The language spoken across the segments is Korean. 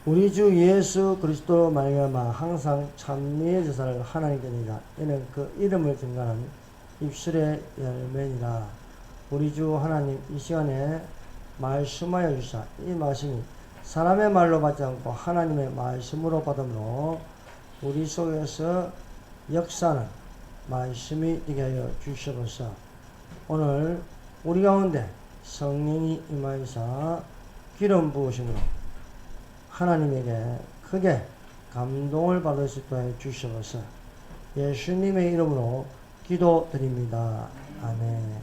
우리 주 예수 그리스도로 말미암아 항상 찬미의 제사를 하나님께 드리라. 이는 그 이름을 증거하는 입술의 열매니라. 우리 주 하나님 이 시간에 말씀하여 주사 이 말씀이 사람의 말로 받지 않고 하나님의 말씀으로 받음으로 우리 속에서 역사는 말씀이 되게 하여 주시옵소서. 오늘 우리 가운데 성령이 임하여서 기름 부으심으로 하나님에게 크게 감동을 받을 수 있도록 해 주시옵소서. 예수님의 이름으로 기도드립니다. 아멘.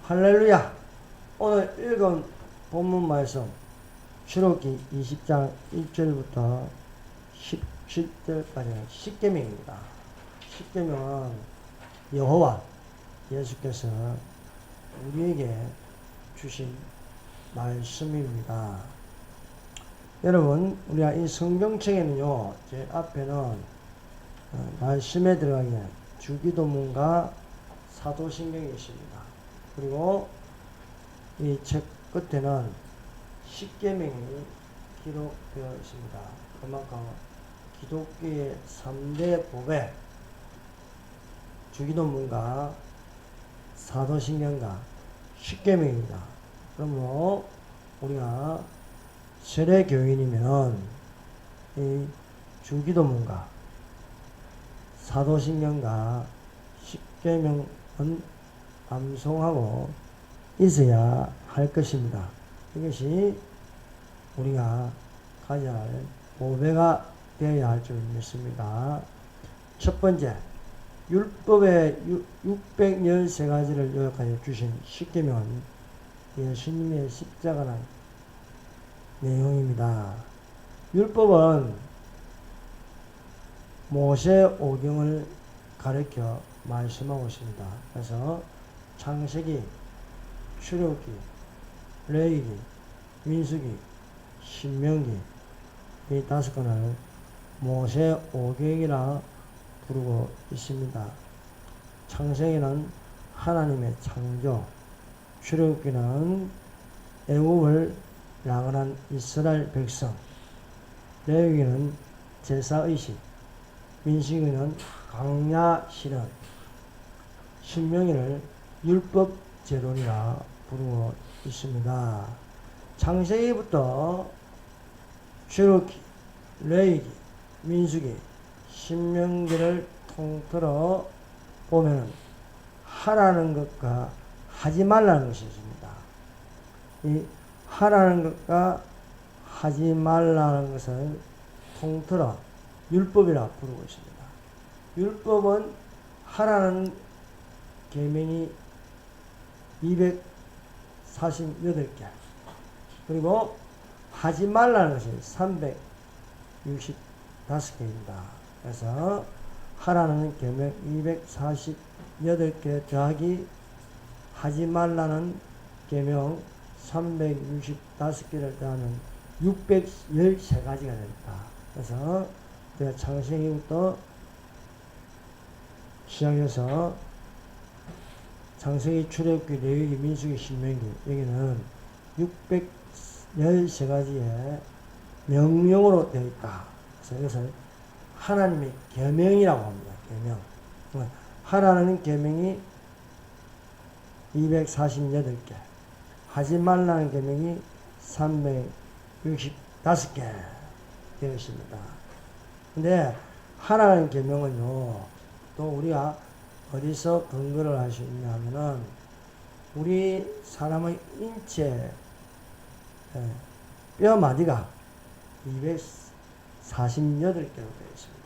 할렐루야. 오늘 읽은 본문 말씀 출애굽기 20장 1절부터 17절까지는 십계명입니다. 십계명은 여호와 예수께서 우리에게 주신 말씀입니다. 여러분, 우리가 이 성경책에는요, 제 앞에는 말씀에 들어가기 전에 주기도문과 사도신경이 있습니다. 그리고 이 책 끝에는 십계명이 기록되어 있습니다. 그만큼 기독교의 3대 법에 주기도문과 사도신경과 십계명입니다. 그러므로 우리가 세례교인이면 이 주기도문과 사도신경과 십계명은 암송하고 있어야 할 것입니다. 이것이 우리가 가져야 할 보배가 되어야 할 줄 믿습니다. 첫 번째, 율법의 613가지를 요약하여 주신 십계명은 예수님의 십자가란 내용입니다. 율법은 모세 오경을 가르쳐 말씀하고 있습니다. 그래서 창세기, 출애굽기, 레위기, 민수기, 신명기 이 5권을 모세 오경이라 부르고 있습니다. 창세기는 하나님의 창조, 출애굽기는 애굽을 나가는 이스라엘 백성, 레위기는 제사의식, 민수기는 광야 실현, 신명기를 율법제론이라 부르고 있습니다. 창세기부터 출애굽기, 레위기, 민수기, 신명기를 통틀어 보면 하라는 것과 하지 말라는 것이 있습니다. 이 하라는 것과 하지 말라는 것을 통틀어 율법이라 부르고 있습니다. 율법은 하라는 계명이 248개, 그리고 하지 말라는 것이 365개입니다. 그래서 하라는 계명 248개 더하기 하지 말라는 계명 365개를 더하는 613가지가 됩니다. 그래서 내가 창세기부터 시작해서 창세기, 출애굽기, 레위기, 민수기, 신명기 여기는 613가지의 명령으로 되어 있다. 그래서 이것을 하나님의 계명이라고 합니다. 계명. 하라는 계명이 248개, 하지 말라는 계명이 365개 되어 있습니다. 근데 하라는 계명은요, 또 우리가 어디서 근거를 할 수 있냐 하면은 우리 사람의 인체 뼈 마디가 248개로 되어 있습니다.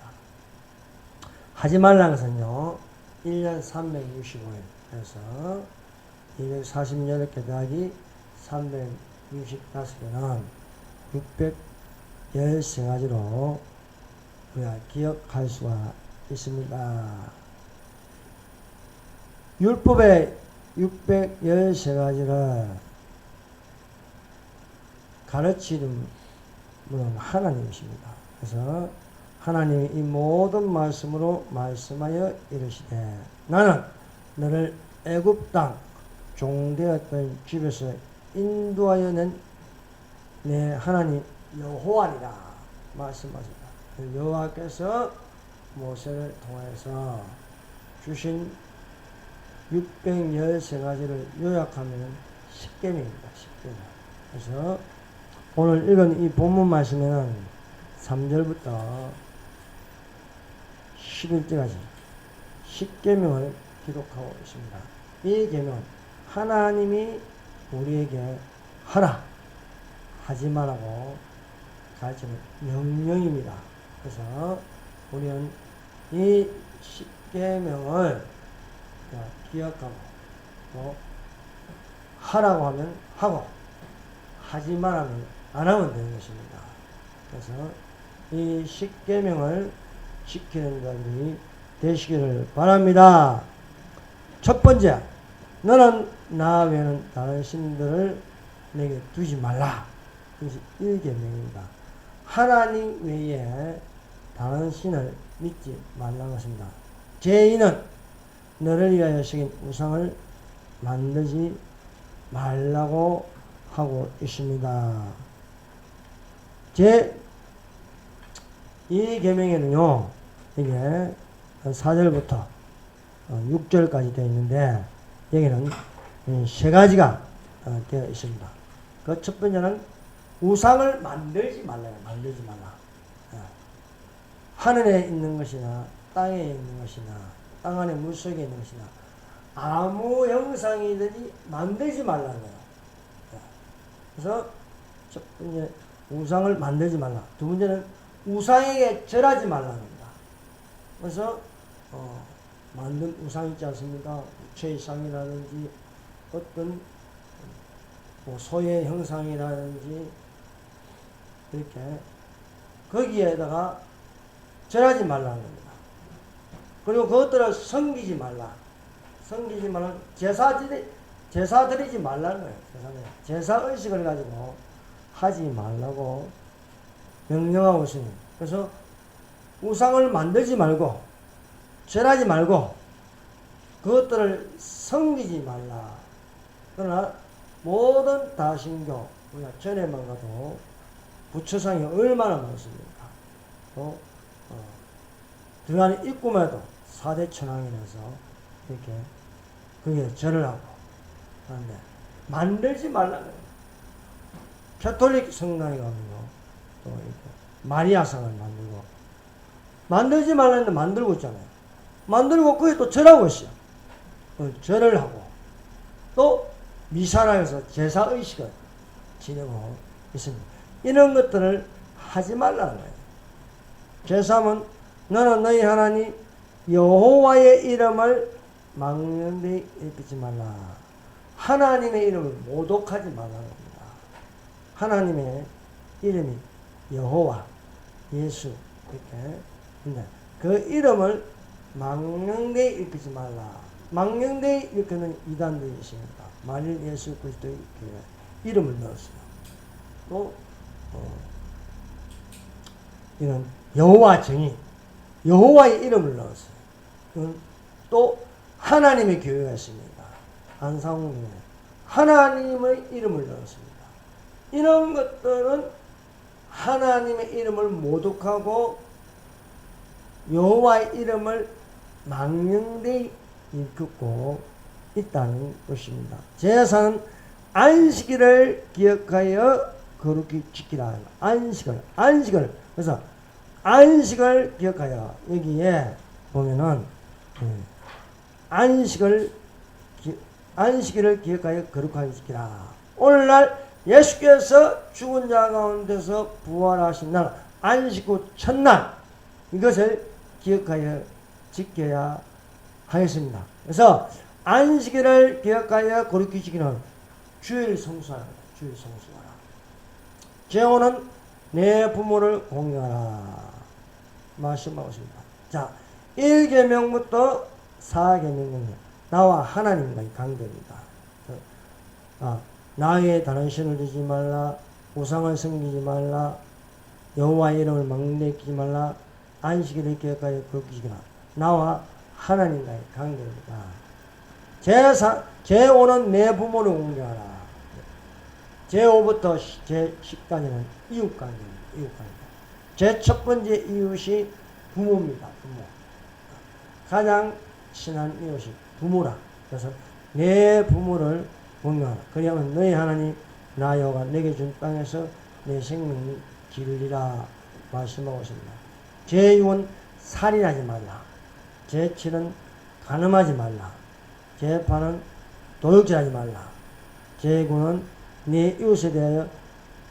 하지 말라는 것은요, 1년 365일 그래서 248개 더하기 365개는 613가지로 우리가 기억할 수가 있습니다. 율법의 613가지를 가르치는 분은 하나님이십니다. 그래서 하나님이 이 모든 말씀으로 말씀하여 이르시되 나는 너를 애굽 땅 종되었던 집에서 인도하여 낸 내 하나님 여호와니라 말씀하셨다. 여호와께서 모세를 통해서 주신 613가지를 요약하면 10계명입니다. 10계명. 그래서 오늘 읽은 이 본문 말씀에는 3절부터 11절까지 10계명을 기록하고 있습니다. 이 계명은 하나님이 우리에게 하라, 하지 말라고 가르치는 명령입니다. 그래서 우리는 이 10계명을 기억하고 또 하라고 하면 하고 하지 말라면 안 하면 되는 것입니다. 그래서 이 10계명을 지키는 자들이 되시기를 바랍니다. 첫 번째, 너는 나 외에는 다른 신들을 내게 두지 말라. 이것이 1계명입니다. 하나님 외에 다른 신을 믿지 말라는 것입니다. 제2는 너를 위하여 새긴 우상을 만들지 말라고 하고 있습니다. 제2 계명에는요, 이게 4절부터 6절까지 되어 있는데, 여기는 세 가지가 되어 있습니다. 그 첫 번째는 우상을 만들지 말라요. 만들지 말라. 하늘에 있는 것이나 땅에 있는 것이나 땅 안에 물속에 있는 것이나 아무 형상이든지 만들지 말라는 거예요. 그래서 첫 번째 우상을 만들지 말라. 두 번째는 우상에게 절하지 말라는 겁니다. 그래서 만든 우상 있지 않습니까? 우체상이라든지 어떤 소의 형상이라든지 이렇게 거기에다가 절하지 말라는 겁니다. 그리고 그것들을 섬기지 말라. 섬기지 말라. 제사 드리지 말라는 거예요. 제사의식을 가지고 하지 말라고 명령하고 있습니다. 그래서 우상을 만들지 말고 절하지 말고 그것들을 섬기지 말라. 그러나 모든 다신교 우리가 전에만 가도 부처상이 얼마나 많습니까? 또 들어가는 입구마다 4대 천왕이라서 이렇게 그게 절을 하고 하는데 만들지 말라는 거예요. 가톨릭 성당에 가면 또 이렇게 마리아상을 만들고 만들지 말라는데 만들고 있잖아요. 만들고 그게 또 절하고 있어요. 절을 하고 또 미사라에서 제사의식을 지내고 있습니다. 이런 것들을 하지 말라는 거예요. 제3은 너는 너희 하나님 여호와의 이름을 망령되이 일컫지 말라. 하나님의 이름을 모독하지 말라는 겁니다. 하나님의 이름이 여호와, 예수 이렇게 근데 그 이름을 망령되이 일컫지 말라. 망령되이 일컫는 이단들이 있습니다. 만일 예수 그리스도의 이름을 넣었어요. 또 이런 여호와 정의, 여호와의 이름을 넣었어요. 또 하나님의 교회가 있습니다. 안상홍교회 하나님의 이름을 넣었습니다. 이런 것들은 하나님의 이름을 모독하고 여호와의 이름을 망령되이 일컫고 있다는 것입니다. 제사는 안식일을 기억하여 거룩히 지키라. 안식을 그래서 안식을 기억하여 여기에 보면은 안식일을 기억하여 거룩하게 지키라. 오늘날 예수께서 죽은 자 가운데서 부활하신 날 안식 후 첫날 이것을 기억하여 지켜야 하겠습니다. 그래서 안식일을 기억하여 거룩히 지키는 주일 성수하라. 주일 성수하라. 제5는 내 부모를 공경하라. 말씀하고 있습니다. 자, 1계명부터 4계명 나와 하나님과의 관계입니다. 나의 다른 신을 두지 말라. 우상을 섬기지 말라. 여호와의 이름을 망령되이 말라. 안식일을 기억하여 거룩히 지키라. 나와 하나님과의 관계입니다. 제5는 내 부모를 공경하라. 제5부터 제10까지는 이웃관계입니다. 이웃관계. 제 첫 번째 이웃이 부모입니다. 부모. 가장 친한 이웃이 부모라. 그래서 내 부모를 공경하라. 그리하면 너희 하나님 나 여호와가 내게 준 땅에서 내 생명이 기르리라 말씀하고 있습니다. 제6은 살인하지 말라. 제7은 간음하지 말라. 제8은 도둑질하지 말라. 제9는 내 이웃에 대하여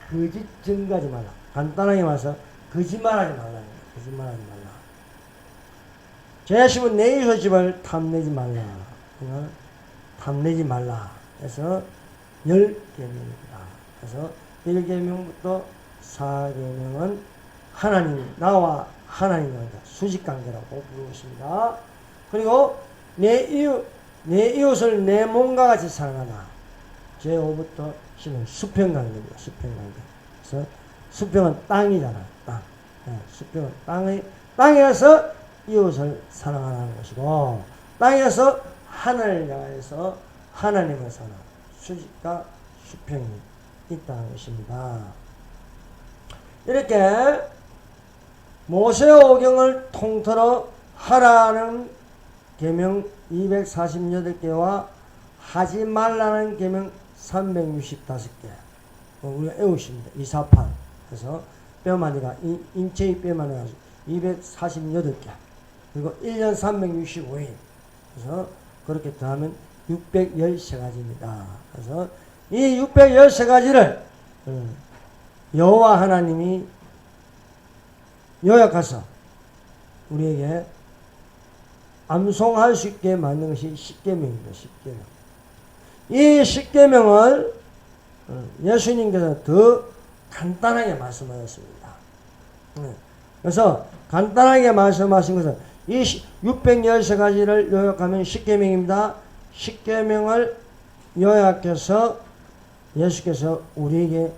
거짓 증거하지 말라. 간단하게 말해서 거짓말하지 말라. 거짓말하지 말라. 제10은 내 이웃의 집을 탐내지 말라. 탐내지 말라. 그래서 10계명입니다. 그래서 1계명부터 4계명은 하나님, 나와 하나님의 수직관계라고 부르고 있습니다. 그리고 내 이웃을 내 몸과 같이 사랑하라. 제5부터 10은 수평관계입니다. 수평관계. 그래서 수평은 땅이잖아요. 땅. 네, 수평은 땅에서 이웃을 사랑하라는 것이고, 땅에서 하늘을 향해서 하나님을 사랑, 수직과 수평이 있다는 것입니다. 이렇게 모세오경을 통틀어 하라는 계명 248개와 하지 말라는 계명 365개 우리가 외우십니다. 248. 그래서 뼈마디가 인체의 뼈마디가 248개. 그리고 1년 365일. 그래서 그렇게 더하면 613가지입니다. 그래서 이 613가지를 여호와 하나님이 요약해서 우리에게 암송할 수 있게 만든 것이 십계명입니다. 십계명. 이 십계명을 예수님께서 더 간단하게 말씀하셨습니다. 그래서 간단하게 말씀하신 것은 이 613가지를 요약하면 십계명입니다. 십계명을 요약해서 예수께서 우리에게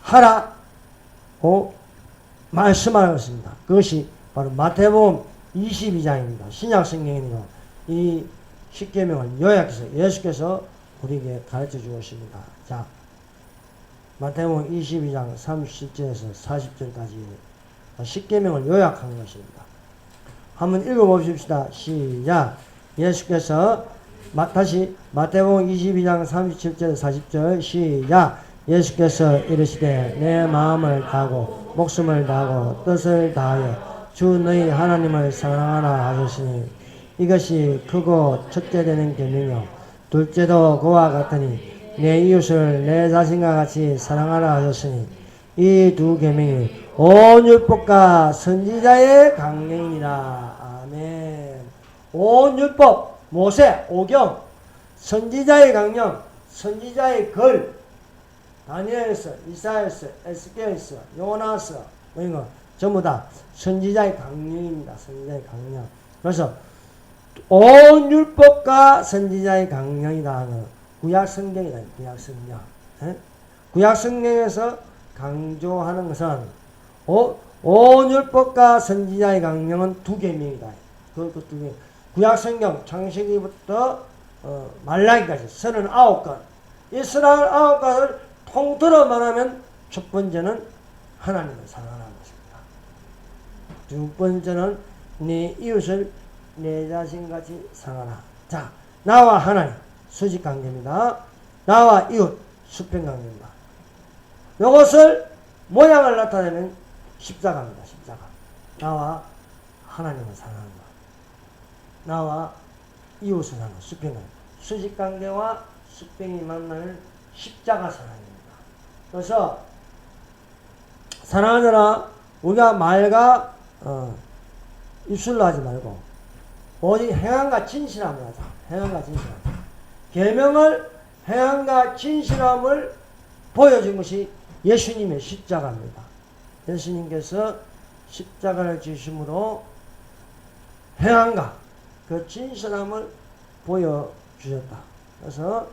하라고 말씀하셨습니다. 그것이 바로 마태복음 22장입니다. 신약성경이니까 이 십계명을 요약해서 예수께서 우리에게 가르쳐 주었습니다. 자, 마태복음 22장 30절에서 40절까지 십계명을 요약한 것입니다. 한번 읽어봅시다. 시작. 예수께서 다시 마태복음 22장 37절 40절 시작. 예수께서 이르시되 내 마음을 다하고 목숨을 다하고 뜻을 다하여 주 너희 하나님을 사랑하라 하셨으니 이것이 크고 첫째 되는 계명이요 둘째도 그와 같으니 내 이웃을 내 자신과 같이 사랑하라 하셨으니 이 두 계명이 온 율법과 선지자의 강령이니라. 아멘. 온 율법, 모세, 오경, 선지자의 강령, 선지자의 글, 다니엘서, 이사야서, 에스겔서, 요나서, 이런 거 전부 다 선지자의 강령입니다. 선지자의 강령. 그래서 온 율법과 선지자의 강령이다 하는 구약 성경이다. 구약 성경. 구약 성경에서 강조하는 것은 온 율법과 선지자의 강령은 두 계명이다. 그 두 계명. 구약 성경 창세기부터 말라기까지 39건. 이 39건을 통틀어 말하면 첫 번째는 하나님을 사랑하는 것입니다. 두 번째는 네 이웃을 내 자신같이 사랑하라. 자, 나와 하나님 수직관계입니다. 나와 이웃 수평관계입니다. 이것을 모양을 나타내는 십자가입니다. 십자가. 나와 하나님을 사랑하는 것. 나와 이웃을 사랑하는 수평관계. 수직관계와 수평이 만나는 십자가 사랑입니다. 그래서 사랑하느라 우리가 말과 입술로 하지 말고 오직 행함과 진실함을 하자. 행함과 진실함. 계명을 행함과 진실함을 보여준 것이 예수님의 십자가입니다. 예수님께서 십자가를 지심으로 행함과 그 진실함을 보여주셨다. 그래서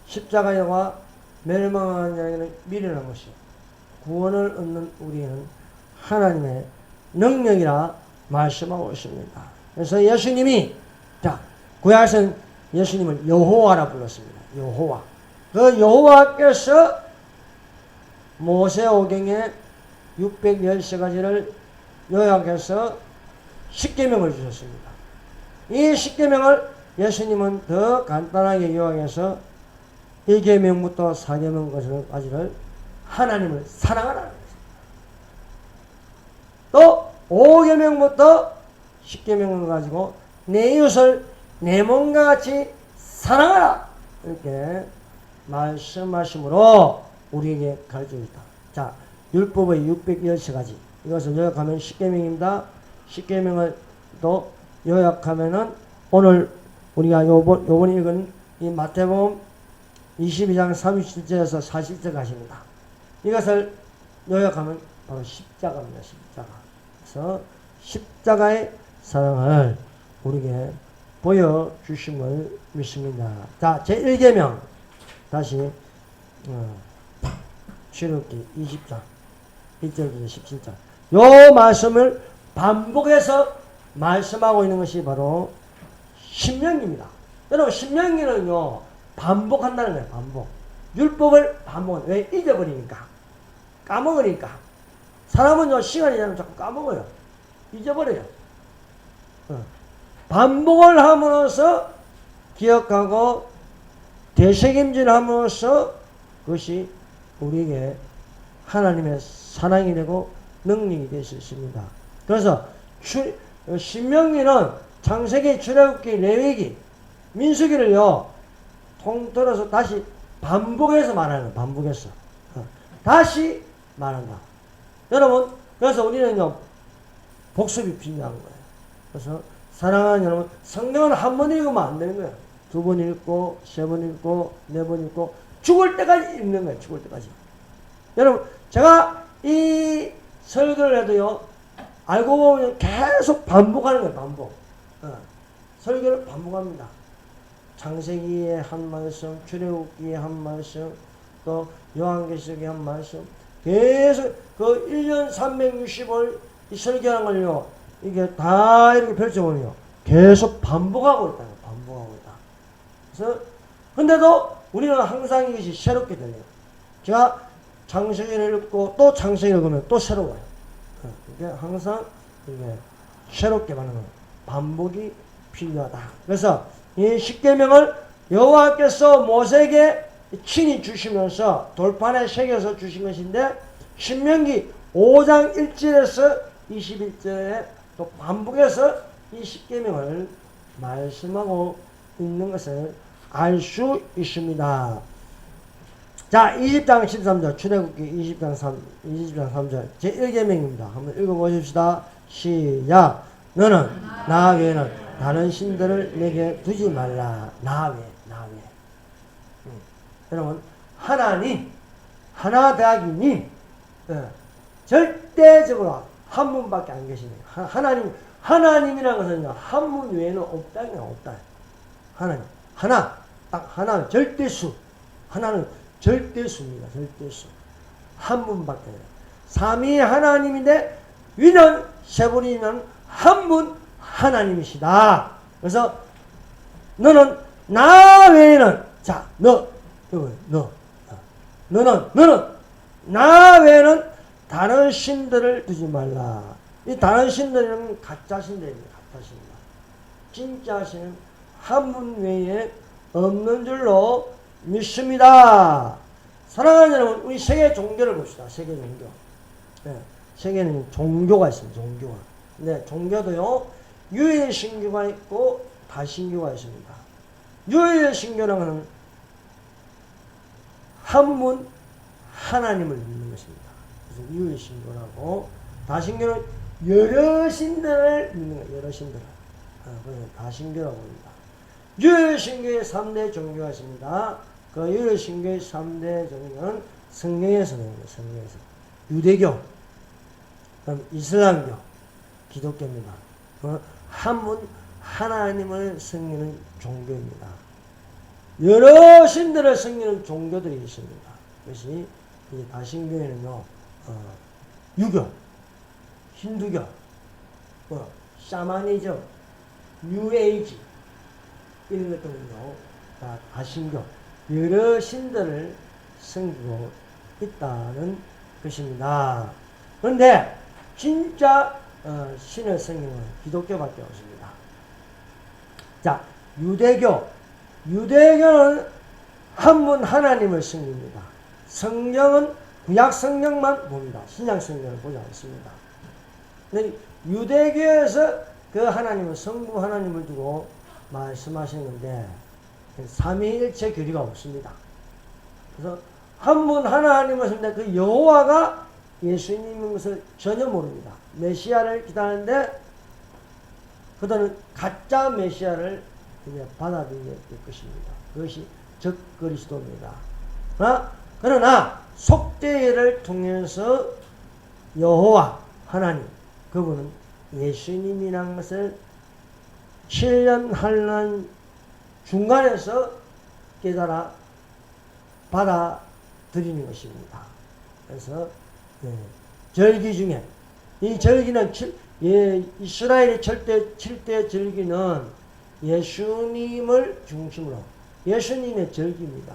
십자가와 멸망하는 자에게는 미련한 것이요 구원을 얻는 우리는 하나님의 능력이라 말씀하고 있습니다. 그래서 예수님이 구약에서는 예수님을 여호와라 불렀습니다. 여호와. 그 여호와께서 모세오경에 613가지를 요약해서 십계명을 주셨습니다. 이 십계명을 예수님은 더 간단하게 요약해서 1계명부터 4계명까지를 하나님을 사랑하라는 것입니다. 또 5계명부터 10계명을 가지고 내 이웃을 내 몸과 같이 사랑하라 이렇게 말씀하심으로 우리에게 가르치고 있다. 자, 율법의 613가지 이것을 요약하면 10계명입니다. 10계명을 또 요약하면은 오늘 우리가 요번 읽은 이 마태복음 22장 37절에서 40절까지입니다. 이것을 요약하면 바로 십자가입니다. 십자가. 그래서 십자가의 사랑을 우리에게 보여주심을 믿습니다. 자, 제1계명 다시 출애굽기 20장 1절부터 17절 요 말씀을 반복해서 말씀하고 있는 것이 바로 신명기입니다. 여러분 신명기는요 반복한다는 거예요. 반복. 율법을 반복한다. 왜? 잊어버리니까. 까먹으니까. 사람은요 시간이 지나면 자꾸 까먹어요. 잊어버려요. 반복을 함으로써 기억하고 되새김질함으로써 그것이 우리에게 하나님의 사랑이 되고 능력이 될 수 있습니다. 그래서 신명기는 창세기, 출애굽기, 레위기, 민수기를요 통틀어서 다시 반복해서 말하는 반복해서 다시 말한다. 여러분 그래서 우리는요 복습이 필요한 거예요. 그래서 사랑하는 여러분 성경은 한 번 읽으면 안 되는 거예요. 2번 읽고 3번 읽고 4번 읽고 죽을 때까지 읽는 거예요. 죽을 때까지. 여러분 제가 이 설교를 해도요 알고 보면 계속 반복하는 거예요. 반복. 설교를 반복합니다. 창세기에 한 말씀, 출애굽기에 한 말씀, 또 요한계시록에 한 말씀 계속 그 1년 365일 이 설교하는 걸요 이게 다 이렇게 펼쳐보면요 계속 반복하고 있다. 반복하고 있다. 그래서 근데도 우리는 항상 이것이 새롭게 들려요. 제가 창세기를 읽고 또 창세기를 읽으면 또 새로워요. 이게 항상 이게 새롭게 가는 거예요. 반복이 필요하다. 그래서 이 십계명을 여호와께서 모세에게 친히 주시면서 돌판에 새겨서 주신 것인데 신명기 5장 1절에서 21절에 또 반복해서 이 십계명을 말씀하고 있는 것을 알 수 있습니다. 자, 20장 13절 출애굽기 20장 3절 제1계명입니다. 한번 읽어보십시다. 시작. 너는 나 외에는 다른 신들을 내게 두지 말라. 나 외. 여러분 하나님 하나 더하기 님 절대적으로 한 분밖에 안 계십니다. 하나님이라는 것은 한 분 외에는 없다는 없다. 하나님 하나 딱 하나 절대수 하나는 절대수입니다. 절대수 한 분밖에 없어요. 삼위 하나님인데 위는 세 분이면 한 분 하나님이시다. 그래서 너는 나 외에는 자 너는 나 외에는 다른 신들을 두지 말라. 이 다른 신들은 가짜 신들입니다. 가짜 신들. 진짜 신은 한 분 외에 없는 줄로 믿습니다. 사랑하는 여러분, 우리 세계 종교를 봅시다. 세계 종교. 네, 세계는 종교가 있습니다. 종교가. 네, 종교도요, 유일신교가 있고 다신교가 있습니다. 유일신교는 한 분 하나님을 믿는 것입니다. 그래서 유일신교라고, 다신교는 여러 신들을 믿는 거예요. 여러 신들을. 그래서 다신교라고 합니다. 유일신교의 3대 종교가 있습니다. 그 유일신교의 3대 종교는 성경에서 나옵니다. 성경에서. 유대교, 그다음 이슬람교, 기독교입니다. 한 분 하나님을 섬기는 종교입니다. 여러 신들을 섬기는 종교들이 있습니다. 그것이 다신교에는요, 유교, 힌두교, 샤머니즘, 뉴에이지 이런 것들은요 다 다신교. 여러 신들을 섬기고 있다는 것입니다. 그런데 진짜 신을 섬기는 기독교밖에 없습니다. 자, 유대교는 한 분 하나님을 섬깁니다. 성경은 구약 성경만 봅니다. 신약 성경을 보지 않습니다. 근데 유대교에서 그 하나님을 성부 하나님을 두고 말씀하시는 건데 삼위일체 교리가 없습니다. 그래서 한 분 하나님을 섬기는데 그 여호와가 예수님인 것을 전혀 모릅니다. 메시아를 기다리는데 그들은 가짜 메시아를 이제 받아들일 것입니다. 그것이 적그리스도입니다. 그러나 속죄를 통해서 여호와 하나님 그분은 예수님이라는 것을 7년 환난 중간에서 깨달아 받아들이는 것입니다. 그래서 절기 중에 이 절기는 이스라엘의 7대 절기는 예수님을 중심으로 예수님의 절기입니다.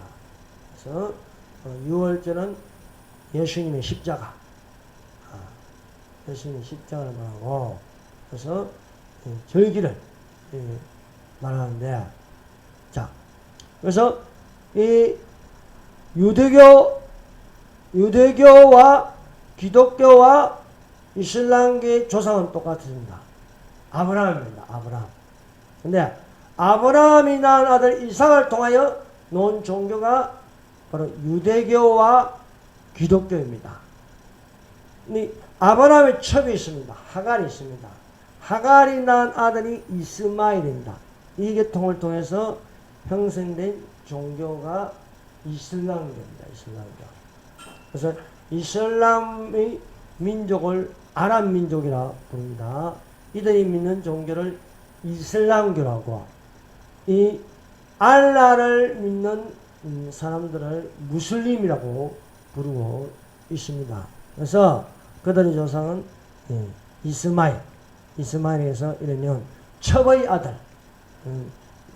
그래서 6월절은 예수님의 십자가 예수님의 십자가를 말하고 그래서 절기를 말하는데 자 그래서 이 유대교와 기독교와 이슬람교의 조상은 똑같습니다. 아브라함입니다. 아브라함. 근데 아브라함이 낳은 아들 이삭을 통하여 놓은 종교가 바로 유대교와 기독교입니다. 아브라함의 첩이 있습니다. 하갈이 있습니다. 하갈이 낳은 아들이 이스마엘입니다. 이 계통을 통해서 형성된 종교가 이슬람교입니다. 이슬람교. 그래서 이슬람의 민족을 아랍 민족이라 부릅니다. 이들이 믿는 종교를 이슬람교라고 이 알라를 믿는 사람들을 무슬림이라고 부르고 있습니다. 그래서 그들의 조상은 이스마엘에서 이르면 첩의 아들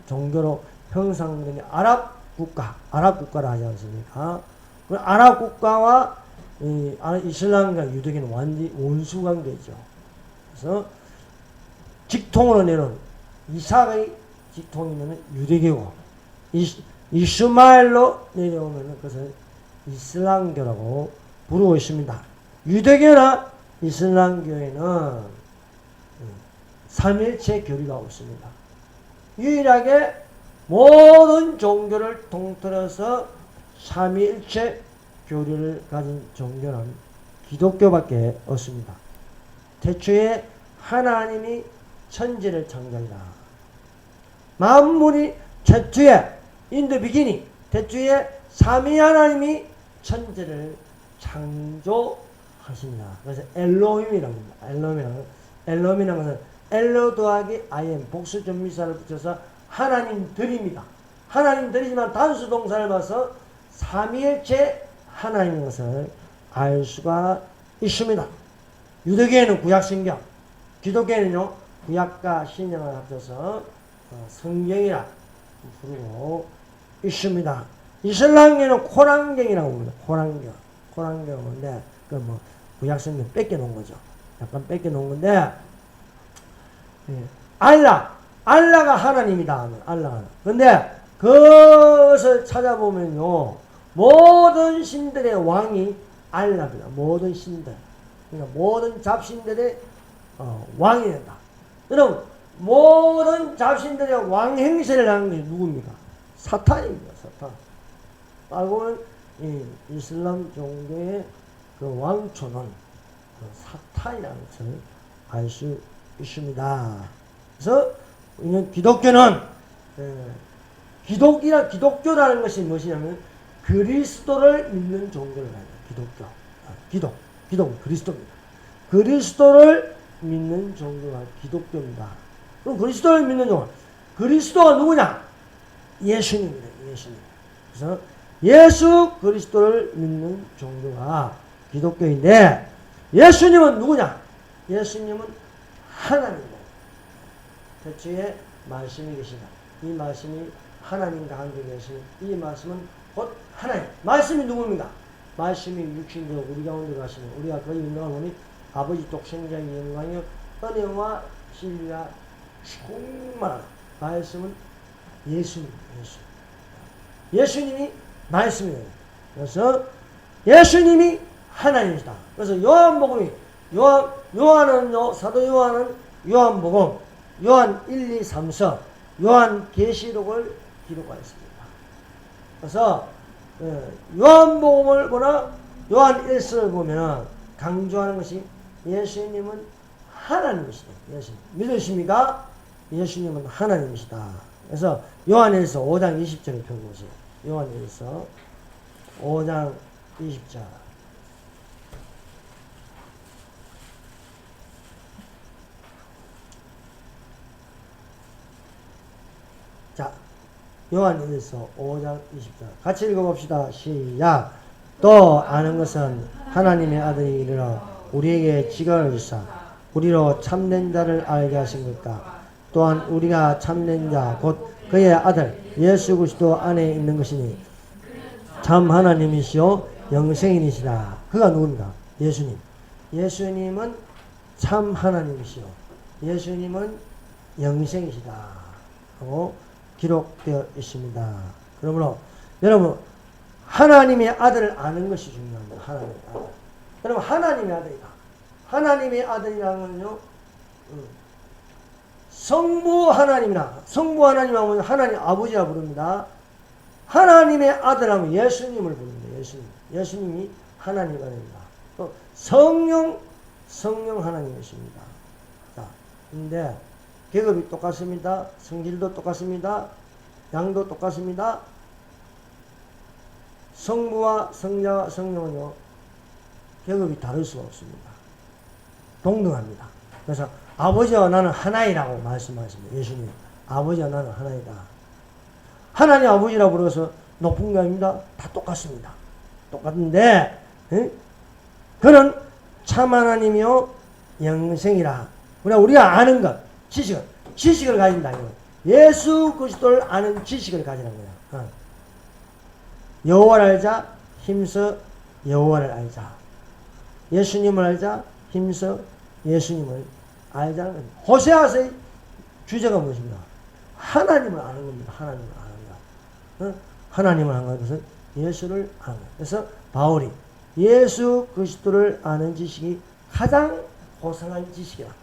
종교로 형성된 아랍 국가라 하지 않습니까? 그 아랍 국가와 이슬람과 유대교는 완전히 원수 관계죠. 그래서 직통으로 내는 이삭의 직통이면 유대교고 이스마엘로 내려오면 그것을 이슬람교라고 부르고 있습니다. 유대교나 이슬람교에는 삼일체 교리가 없습니다. 유일하게 모든 종교를 통틀어서 삼위일체 교리를 가진 종교는 기독교밖에 없습니다. 태초에 하나님이 천지를 창조하니라. 만물이 태초에 태초에 삼위 하나님이 천지를 창조하십니다. 그래서 엘로힘이라고 합니다. 엘로힘이라는 것은 엘로 더하기 아이엠 복수 전미사를 붙여서 하나님들입니다. 하나님들이지만 단수 동사를 봐서 삼위일체 하나님인 것을 알 수가 있습니다. 유대교에는 구약성경, 기독교에는요 구약과 신약을 합쳐서 성경이라 부르고 있습니다. 이슬람교는 코란경이라고 합니다. 코란경인데 그 구약성경 뺏겨놓은 거죠. 약간 뺏겨놓은 건데 알라가 하나님이다. 알라가. 근데 그것을 찾아보면요 모든 신들의 왕이 알라입니다. 모든 신들. 그러니까 모든 잡신들의 왕이 된다. 여러분 모든 잡신들의 왕 행세를 하는 게 누굽니까? 사탄입니다. 사탄. 알고 보면 이슬람 종교의 그 왕초는 사탄이라는 것을 알 수 있습니다. 그래서 기독교는 기독교라는 것이 무엇이냐면 그리스도를 믿는 종교를 말합니다. 기독 그리스도입니다. 그리스도를 믿는 종교가 기독교입니다. 그럼 그리스도를 믿는 종교 그리스도가 누구냐? 예수님입니다. 예수님. 그래서 예수 그리스도를 믿는 종교가 기독교인데 예수님은 누구냐? 예수님은 하나님입니다. 태초에 말씀이 계시다. 이 말씀이 하나님과 함께 계시는 이 말씀은 곧 하나님. 말씀이 누굽니까? 말씀이 육신으로 우리 가운데 가시는 우리가 그 영광을 보니 아버지 독생자의 영광이요 은혜와 진리가 충만한 말씀은 예수님. 예수님이 말씀이에요. 그래서 예수님이 하나님이시다. 그래서 요한복음이 요한은요, 사도 요한은 요한복음, 요한 1, 2, 3, 4, 요한계시록을 기록하였습니다. 그래서 요한복음을 보나 요한 1서를 보면 강조하는 것이 예수님은 하나님이시다. 예수님. 믿으십니까? 예수님은 하나님이시다. 그래서 요한일서 5장 20절을 펴보세요. 요한일서 5장 20절. 자, 요한일서 5장 20절. 같이 읽어봅시다. 시작. 또 아는 것은 하나님의 아들이 이르러 우리에게 지각을 주사 우리로 참된 자를 알게 하신 것과 또한 우리가 참된 자 곧 그의 아들 예수 그리스도 안에 있는 것이니 참 하나님이시요 영생이시라. 그가 누굽니까? 예수님. 예수님은 참 하나님이시요 예수님은 영생이시다 하고 기록되어 있습니다. 그러므로 여러분 하나님의 아들을 아는 것이 중요합니다. 하나님의 아들. 여러분 하나님의 아들이다. 하나님의 아들이라는 건요 성부 하나님이라. 성부 하나님 하면 하나님 아버지라 부릅니다. 하나님의 아들 하면 예수님을 부릅니다. 예수님이 하나님 아들입니다. 또 성령 하나님이십니다. 자, 근데 계급이 똑같습니다. 성질도 똑같습니다. 양도 똑같습니다. 성부와 성자와 성령은요 계급이 다를 수가 없습니다. 동등합니다. 그래서 아버지와 나는 하나이라고 말씀하십니다. 예수님. 아버지와 나는 하나이다. 하나님 아버지라고 부르서 높은 게 아닙니다. 다 똑같습니다. 똑같은데 그는 참 하나님이요 영생이라. 우리가 아는 것, 지식을 가진다. 예수 그리스도를 아는 지식을 가지는 거야. 여호와를 알자 힘써 여호와를 알자. 예수님을 알자 힘써 예수님을 알자는 겁니다. 호세아서의 주제가 무엇입니까? 하나님을 아는 겁니다. 하나님을 아는 것. 하나님을 아는 것은 예수를 아는 것. 그래서 바울이 예수 그리스도를 아는 지식이 가장 고상한 지식이다.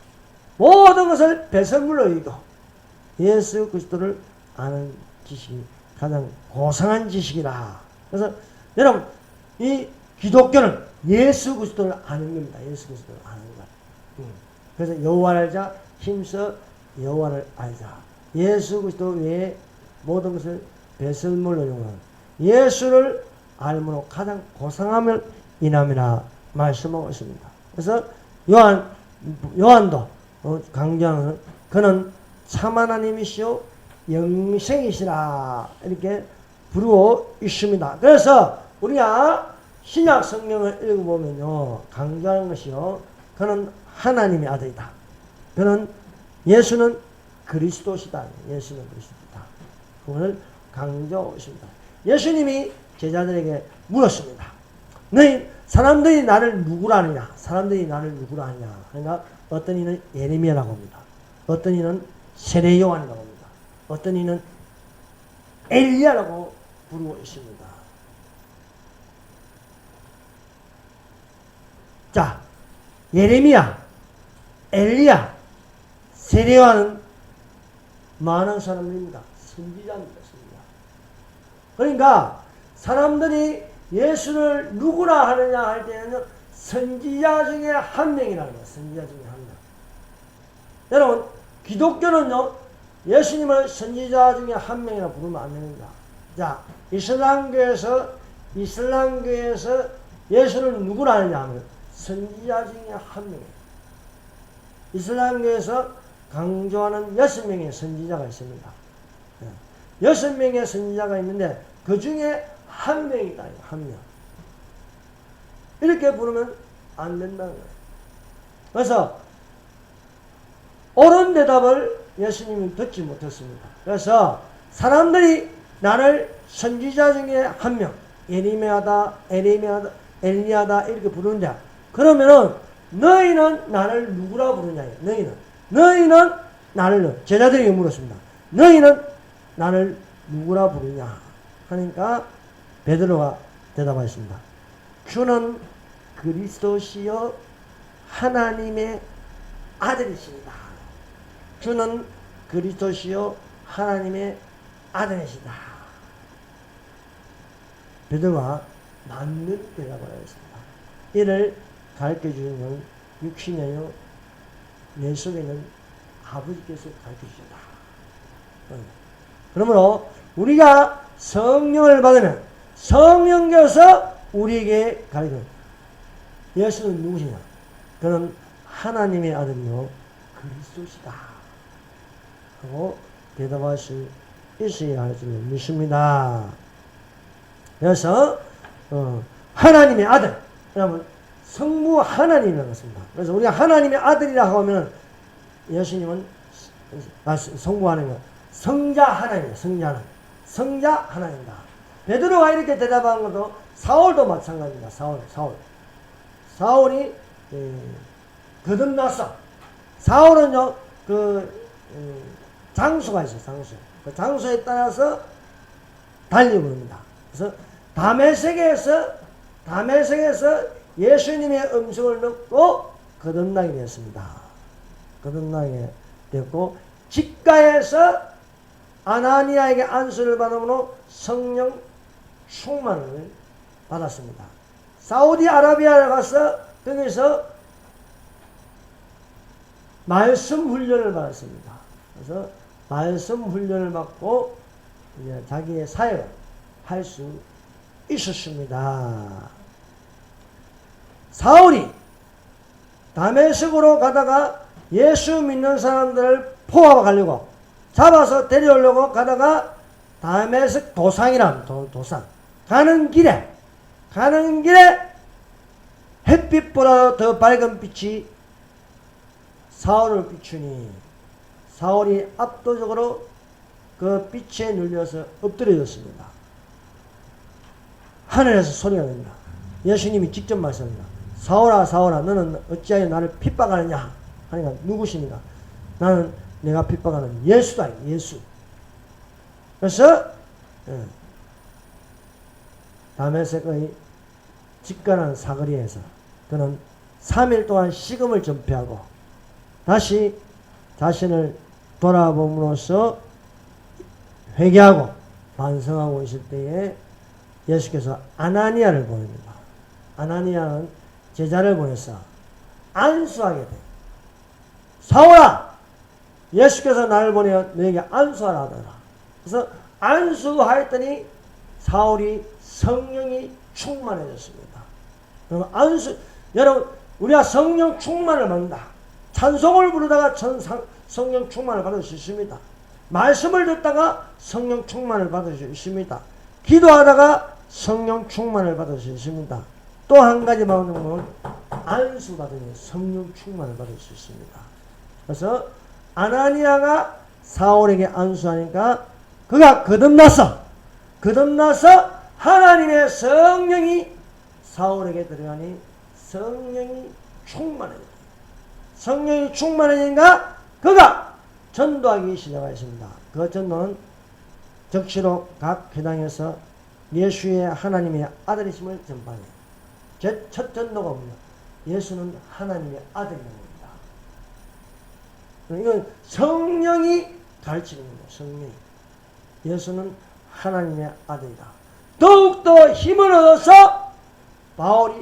모든 것을 배설물로 여기고 예수 그리스도를 아는 지식이 가장 고상한 지식이다. 그래서 여러분 이 기독교는 예수 그리스도를 아는 겁니다. 예수 그리스도를 아는 것. 그래서 여호와를 알자 힘써 여호와를 알자. 예수 그리스도 외에 모든 것을 배설물로 이용하는 예수를 알므로 가장 고상함을 인함이라 말씀하고 있습니다. 그래서 요한도 강조하는 그는 참 하나님이시요 영생이시라 이렇게 부르고 있습니다. 그래서 우리가 신약 성경을 읽어보면요 강조하는 것이요 그는 하나님의 아들이다. 그는 예수는 그리스도시다. 예수는 그리스도다. 그것을 강조하고 있습니다. 예수님이 제자들에게 물었습니다. 너희 사람들이 나를 누구라 하느냐? 사람들이 나를 누구라 하느냐? 그러니까 어떤 이는 예레미야라고 합니다. 어떤 이는 세례 요한이라고 합니다. 어떤 이는 엘리야라고 부르고 있습니다. 자, 예레미야, 엘리야, 세례 요한은 많은 사람들입니다. 선지자입니다. 선지자. 그러니까 사람들이 예수를 누구라 하느냐 할 때는 선지자 중에 한 명이라는 거예요. 선지자 중에 한 명. 여러분 기독교는요 예수님을 선지자 중에 한 명이라 부르면 안 됩니다. 자, 이슬람교에서 예수를 누구라 하느냐 하면 선지자 중에 한 명이에요. 이슬람교에서 강조하는 6명의 선지자가 있습니다. 6명의 선지자가 있는데 그 중에 한 명이다. 한 명. 이렇게 부르면 안 된다는 거예요. 그래서 옳은 대답을 예수님이 듣지 못했습니다. 그래서 사람들이 나를 선지자 중에 한 명, 엘리야다 이렇게 부르는데, 그러면은 너희는 나를 누구라 부르냐? 너희는 나를, 제자들에게 물었습니다. 너희는 나를 누구라 부르냐? 하니까 베드로가 대답하였습니다. 주는 그리스도시요 하나님의 아들이십니다. 주는 그리스도시요 하나님의 아들이시다. 베드로가 맞는 대답을 하였습니다. 이를 가르쳐주는 육신이요 내 속에 있는 아버지께서 가르쳐주셨다. 그러므로 우리가 성령을 받으면 성령께서 우리에게 가르쳐요. 예수는 누구시냐? 그는 하나님의 아들이요 그리스도시다 하고 대답할 수 있어야 할 줄 믿습니다. 그래서 하나님의 아들, 여러분 성부 하나님이라고 했습니다. 그래서 우리가 하나님의 아들이라고 하면 예수님은 성부 하나님, 성자 하나님이다. 성자 하나님이다. 베드로가 이렇게 대답한 것도 사울도 마찬가지입니다. 사울이 거듭났어. 사울은요 장수가 있어요. 그 장수에 따라서 달리고 그럽니다. 그래서 다메섹에서 예수님의 음성을 듣고 거듭나게 되었습니다. 거듭나게 되었고 직가에서 아나니아에게 안수를 받음으로 성령 충만을 받았습니다. 사우디아라비아에 가서 거기서 말씀 훈련을 받았습니다. 그래서 말씀 훈련을 받고 이제 자기의 사역을 할 수 있었습니다. 사울이 다메섹으로 가다가 예수 믿는 사람들을 포함하려고 잡아서 데려오려고 가다가 다메섹 도상이란 도상 가는 길에 햇빛보다 더 밝은 빛이 사울을 비추니 사울이 압도적으로 그 빛에 눌려서 엎드려졌습니다. 하늘에서 소리가 납니다. 예수님이 직접 말씀합니다. 사울아 너는 어찌하여 나를 핍박하느냐 하니까 누구십니까? 나는 내가 핍박하는 예수다. 예수. 그래서 다메섹의 직관한 사거리에서 그는 3일 동안 식음을 전폐하고 다시 자신을 돌아봄으로써 회개하고 반성하고 있을 때에 예수께서 아나니아를 보냅니다. 아나니아는 제자를 보내서 안수하게 돼요. 사울아! 예수께서 나를 보내어 너에게 안수하라 하더라. 그래서 안수하였더니 사울이 성령이 충만해졌습니다. 여러분, 우리가 성령 충만을 받는다. 찬송을 부르다가 성령 충만을 받을 수 있습니다. 말씀을 듣다가 성령 충만을 받을 수 있습니다. 기도하다가 성령 충만을 받을 수 있습니다. 또 한 가지 말하면 안수 받으면 성령 충만을 받을 수 있습니다. 그래서 아나니아가 사울에게 안수하니까 그가 거듭나서 하나님의 성령이 사울에게 들어가니 성령이 충만해졌다. 성령이 충만해지니까 그가 전도하기 시작하였습니다. 그 전도는 적시로 각 회당에서 예수의 하나님의 아들이심을 전파해요. 첫 전도가 뭡니까? 예수는 하나님의 아들입니다. 이건 성령이 가르치는 겁니다. 성령이. 예수는 하나님의 아들이다. 더욱더 힘을 얻어서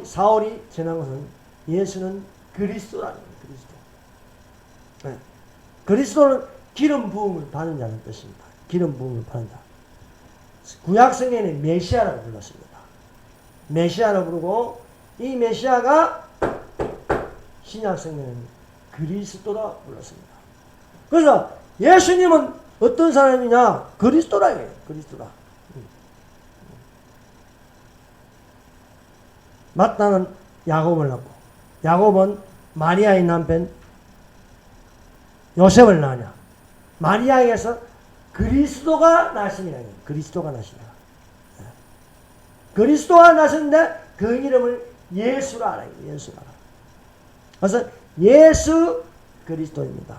사울이 전한 것은 예수는 그리스도라는 거예요. 그리스도. 네. 그리스도는 기름 부음을 받는 자는 뜻입니다. 기름 부음을 받는 자. 구약성경에는 메시아라고 불렀습니다. 메시아라고 부르고 이 메시아가 신약성경에는 그리스도라 불렀습니다. 그래서 예수님은 어떤 사람이냐? 그리스도라 해요. 그리스도라. 마따는 야곱을 낳고 야곱은 마리아의 남편 요셉을 낳으냐. 마리아에게서 그리스도가 나심이라. 그리스도가 나시라. 그리스도가 나셨는데 그 이름을 예수라 하라. 예수라. 그래서 예수 그리스도입니다.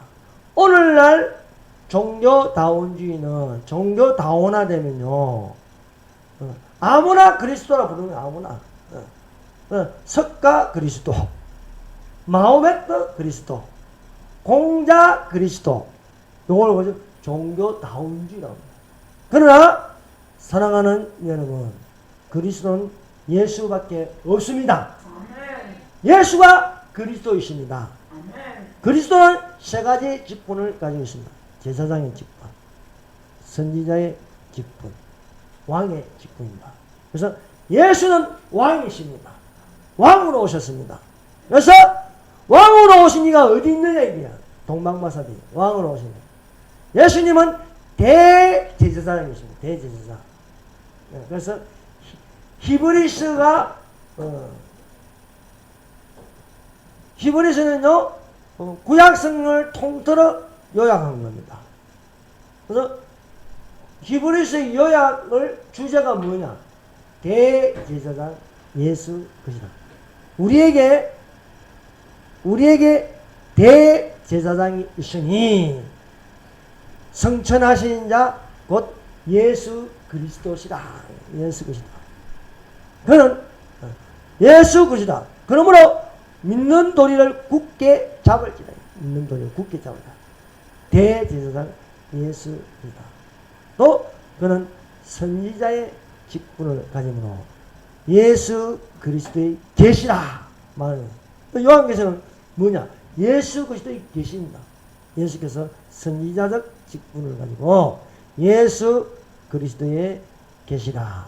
오늘날 종교다원주의는 종교다원화되면요, 아무나 그리스도라 부르는 거야. 아무나. 석가 그리스도, 마호메트 그리스도, 공자 그리스도, 요걸 보죠. 종교다원주의라고 합니다. 그러나 사랑하는 여러분, 그리스도는 예수밖에 없습니다. 예수가 그리스도이십니다. 그리스도는 세 가지 직분을 가지고 있습니다. 제사장의 직분, 선지자의 직분, 왕의 직분입니다. 그래서 예수는 왕이십니다. 왕으로 오셨습니다. 그래서 왕으로 오신 이가 어디 있느냐 이게야. 동방마사비 왕으로 오신 이. 예수님은 대제사장이십니다. 대제사장. 그래서 히브리서가 히브리서는요, 구약성을 통틀어 요약한 겁니다. 그래서 히브리서 요약을 주제가 뭐냐? 대제사장 예수 그리스도. 우리에게 대제사장이 있으니 성천하신 자 곧 예수 그리스도시다. 예수 그리스도. 그는 예수 그리스도다. 그러므로 믿는 도리를 굳게 잡을지다. 믿는 도리를 굳게 잡을지다. 대제사장 예수 그리스도. 또 그는 선지자의 직분을 가지므로 예수 그리스도의 계시라 말하는. 요한계시는 뭐냐? 예수 그리스도의 계시입니다. 예수께서 선지자적 직분을 가지고 예수 그리스도의 계시라.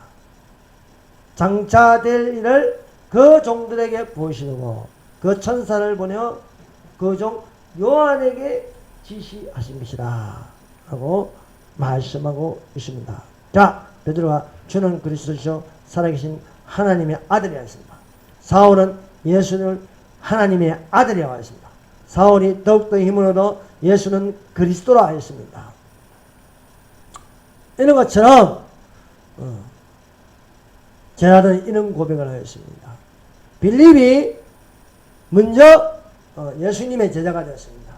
장차될 일을 그 종들에게 보이시고 그 천사를 보내어 그 종 요한에게 지시하신 것이라 하고 말씀하고 있습니다. 자, 베드로가 주는 그리스도시요 살아계신 하나님의 아들이라 했습니다. 사울은 예수를 하나님의 아들이라고 했습니다. 사울이 더욱더 힘을 얻어 예수는 그리스도라 했습니다. 이런 것처럼 제자들은 이런 고백을 하였습니다. 빌립이 먼저 예수님의 제자가 되었습니다.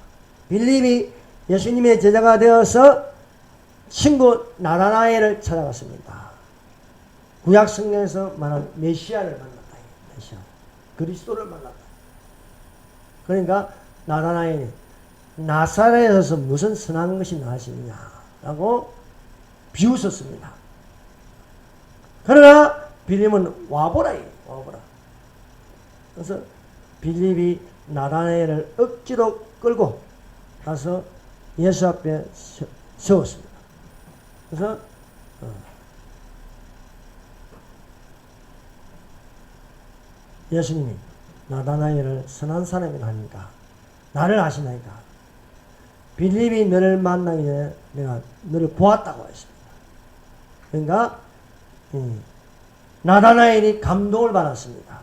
빌립이 예수님의 제자가 되어서 친구 나다나엘을 찾아갔습니다. 구약 성경에서 말한 메시아를 만났다. 메시아. 그리스도를 만났다. 그러니까 나다나엘이 나사렛에서 무슨 선한 것이 나시느냐라고 비웃었습니다. 그러나 빌립은 와보라. 그래서 빌립이 나다나엘을 억지로 끌고 가서 예수 앞에 세웠습니다. 그래서 예수님이 나다나엘을 선한 사람이라 하니까 나를 아시나이까? 빌립이 너를 만나기 전에 내가 너를 보았다고 했습니다. 그러니까 나다나엘이 감동을 받았습니다.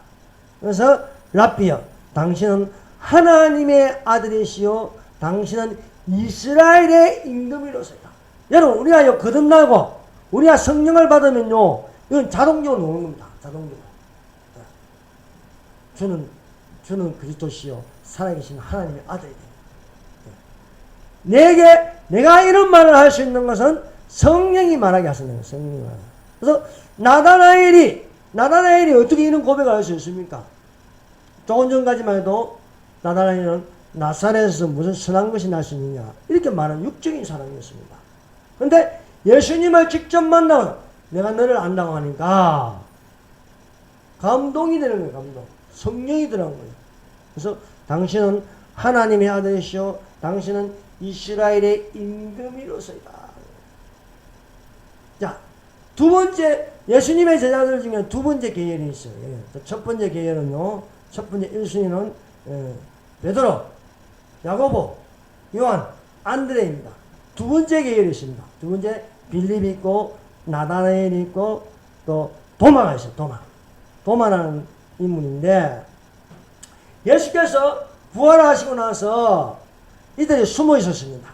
그래서 랍비여, 당신은 하나님의 아들이시요 당신은 이스라엘의 임금이로소이다. 여러분, 우리가 거듭나고 우리가 성령을 받으면요, 이건 자동적으로 오는 겁니다. 자동적으로. 주는 그리스도시요 살아계신 하나님의 아들이 됩니다. 내가 이런 말을 할 수 있는 것은 성령이 말하게 하시는 거예요. 성령이 말하게. 그래서 나다나엘이 어떻게 이런 고백을 할 수 있습니까? 조금 전까지만 해도 나다나엘은 나사렛에서 무슨 선한 것이 날 수 있느냐 이렇게 말하는 육적인 사람이었습니다. 그런데 예수님을 직접 만나고 내가 너를 안다고 하니까 감동이 되는 거예요. 감동. 성령이 들어간 거예요. 그래서 당신은 하나님의 아들이시오 당신은 이스라엘의 임금이로소이다. 자, 두 번째 예수님의 제자들 중에 두 번째 계열이 있어요. 첫 번째 계열은요, 첫 번째 1순위는 베드로, 야고보, 요한, 안드레입니다. 두 번째 계열이 있습니다. 두 번째 빌립이 있고 나다나엘이 있고 또 도마가 있어요. 도마라는 인물인데 예수께서 부활하시고 나서 이들이 숨어 있었습니다.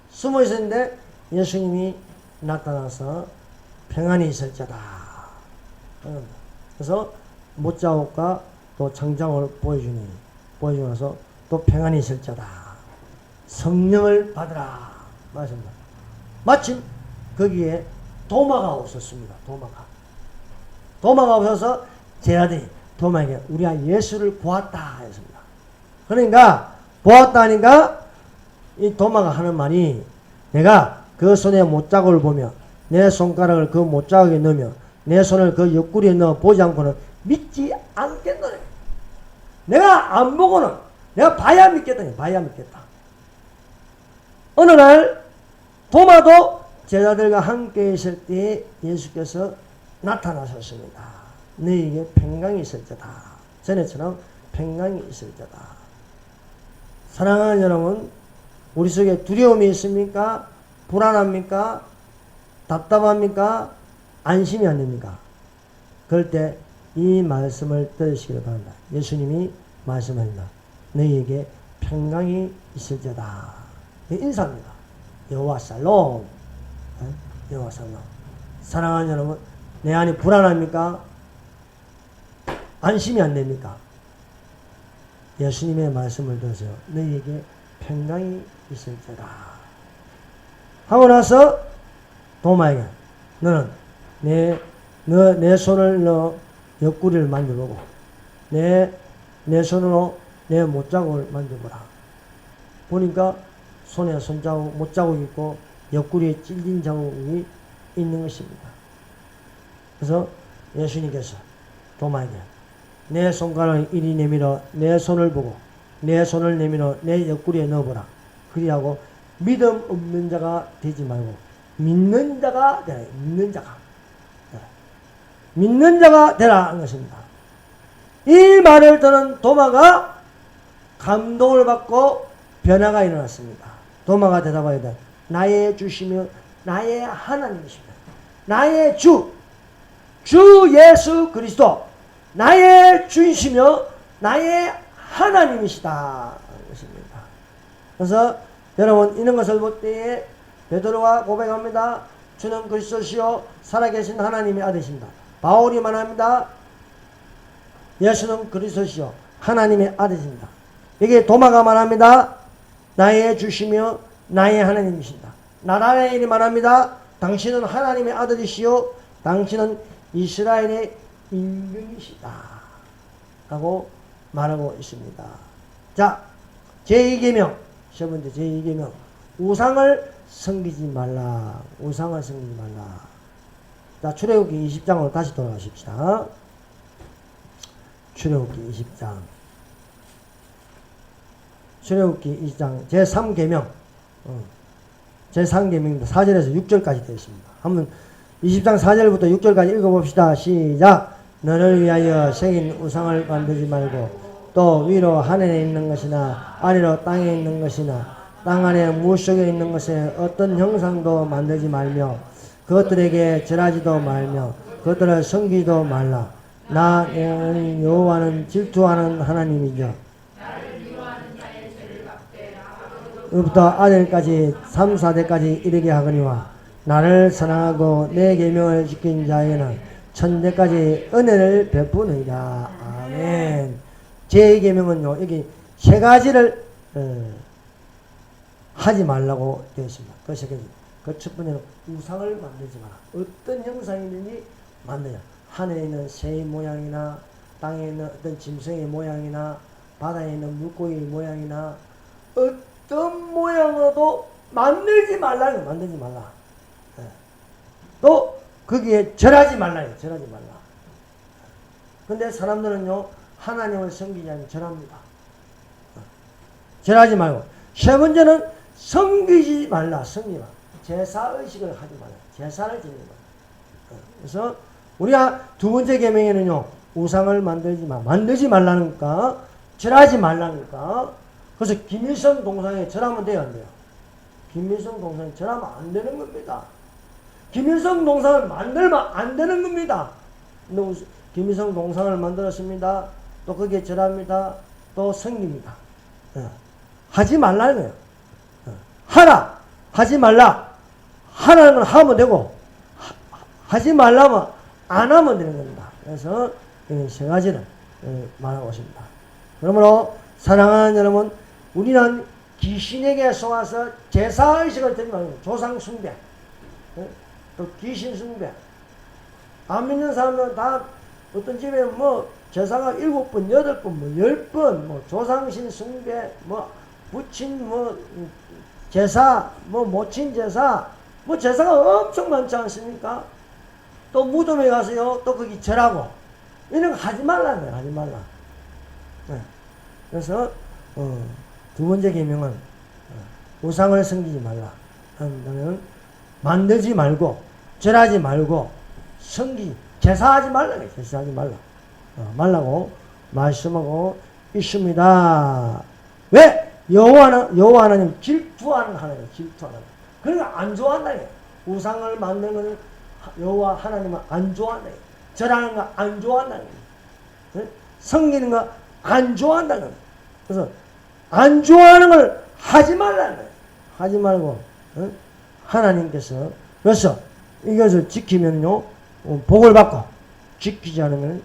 숨어 있었는데 예수님이 나타나서 평안이 있을지어다. 그래서 못자국과 또 장장을 보여주고 나서 또 평안이 있을지어다. 성령을 받으라. 말씀합니다. 마침 거기에 도마가 없었습니다. 도마가 없어서 제자들이 도마에게 우리가 예수를 보았다 했습니다. 그러니까 보았다 하니까 이 도마가 하는 말이 내가 그 손에 못자국을 보며 내 손가락을 그 못자국에 넣으며 내 손을 그 옆구리에 넣어 보지 않고는 믿지 않겠노래. 내가 안 보고는 내가 봐야 믿겠다니. 봐야 믿겠다. 어느 날 도마도 제자들과 함께 있을 때 예수께서 나타나셨습니다. 너희에게 평강이 있을지어다. 전에처럼 평강이 있을지어다. 사랑하는 여러분, 우리 속에 두려움이 있습니까? 불안합니까? 답답합니까? 안심이 안 됩니까? 그럴 때 이 말씀을 들으시기를 바랍니다. 예수님이 말씀합니다. 너희에게 평강이 있을지어다. 인사입니다. 여호와 살롬. 여호와 살롬. 사랑하는 여러분, 내 안이 불안합니까? 안심이 안 됩니까? 예수님의 말씀을 들으세요. 너희에게 평강이 있을지어다. 하고 나서 도마에게 너는 내 손을 넣어 옆구리를 만져보고 내 손으로 내 못자국을 만져보라. 보니까 손에 손자국, 못자국이 있고 옆구리에 찔린 자국이 있는 것입니다. 그래서 예수님께서 도마에게 내 손가락을 이리 내밀어 내 손을 보고 내 손을 내밀어 내 옆구리에 넣어보라. 그리하고 믿음 없는 자가 되지 말고 믿는 자가 되라. 믿는 자가 되라 하는 것입니다. 이 말을 듣는 도마가 감동을 받고 변화가 일어났습니다. 도마가 대답하여 돼. 나의 주시며 나의 하나님이십니다. 나의 주 예수 그리스도 나의 주이시며 나의 하나님이시다. 것입니다. 그래서 여러분 이런 것을 볼 때에 베드로가 고백합니다. 주는 그리스도시요 살아계신 하나님의 아들이십니다. 바울이 말합니다. 예수는 그리스도시요 하나님의 아들이십니다. 여기 도마가 말합니다. 나의 주시며 나의 하나님이십니다. 나다나엘이 말합니다. 당신은 하나님의 아들이시요 당신은 이스라엘의 임금이시다 라고 말하고 있습니다. 자, 제2계명 세 번째 제2계명 우상을 섬기지 말라. 우상을 섬기지 말라. 자, 출애굽기 20장으로 다시 돌아가십시다. 출애굽기 20장. 출애굽기 20장 제3계명. 제3계명입니다. 4절에서 6절까지 되어 있습니다. 한번 20장 4절부터 6절까지 읽어봅시다. 시작. 너를 위하여 새긴 우상을 만들지 말고 또 위로 하늘에 있는 것이나 아래로 땅에 있는 것이나 땅 안에 물속에 있는 것에 어떤 형상도 만들지 말며 그것들에게 절하지도 말며 그것들을 섬기지도 말라. 나 여호와는 질투하는 하나님이죠. 부터 아들까지 3, 4대까지 이르게 하거니와 나를 사랑하고 내 계명을 지킨 자에게는 천대까지 은혜를 베푸느니라. 아멘. 제2계명은요 여기 세 가지를 하지 말라고 되어 있습니다. 그 세 가지. 그 첫 번째는 우상을 만들지 마라. 어떤 형상이든지 만들자. 하늘에 있는 새의 모양이나 땅에 있는 어떤 짐승의 모양이나 바다에 있는 물고기의 모양이나 어떤 모양으로도 만들지 말라. 만들지 말라. 네. 또 거기에 절하지 말라. 절하지 말라. 근데 사람들은요 하나님을 섬기지 않으면 절합니다. 절하지 말고. 세 번째는 섬기지 말라. 섬기지 말라. 제사의식을 하지 말라. 제사를 지내지 말라. 그래서 우리가 두 번째 계명에는요 우상을 만들지 말라니까 절하지 말라니까. 그래서 김일성 동상에 절하면 돼요 안 돼요? 김일성 동상에 절하면 안 되는 겁니다. 김일성 동상을 만들면 안 되는 겁니다. 근데 김일성 동상을 만들었습니다. 또 거기에 절합니다. 또 섬깁니다. 하지 말라는 거예요. 하라. 하지 말라. 하라는 건 하면 되고 하지 말라면 안 하면 되는 겁니다. 그래서 이 세 가지를 말하고 있습니다. 그러므로 사랑하는 여러분, 우리는 귀신에게 속아서 제사의식을 드리지 말고 조상 숭배, 또 귀신 숭배. 안 믿는 사람들은 다 어떤 집에 뭐 제사가 7번, 8번, 뭐 10번, 뭐 조상신 숭배, 뭐 부친 뭐 제사, 뭐 모친 제사, 뭐 제사가 엄청 많지 않습니까? 또 무덤에 가서요, 또 거기 절하고 이런 거 하지 말라는 거예요. 하지 말라. 네. 그래서 두 번째 계명은 우상을 섬기지 말라. 너는 만들지 말고 절하지 말고 제사하지 말라. 제사하지 말라. 말라고 말씀하고 있습니다. 왜? 여호와 하나님 질투하는 하나님, 질투하는 하나님. 그러니까 안 좋아한다. 우상을 만드는 것은 여호와 하나님은 안 좋아한다. 절하는 거 안 좋아한다. 섬기는 거 안 좋아한다. 그래서 안 좋아하는 걸 하지 말라는 거예요. 하지 말고 하나님께서 그래서 이것을 지키면요 복을 받고 지키지 않으면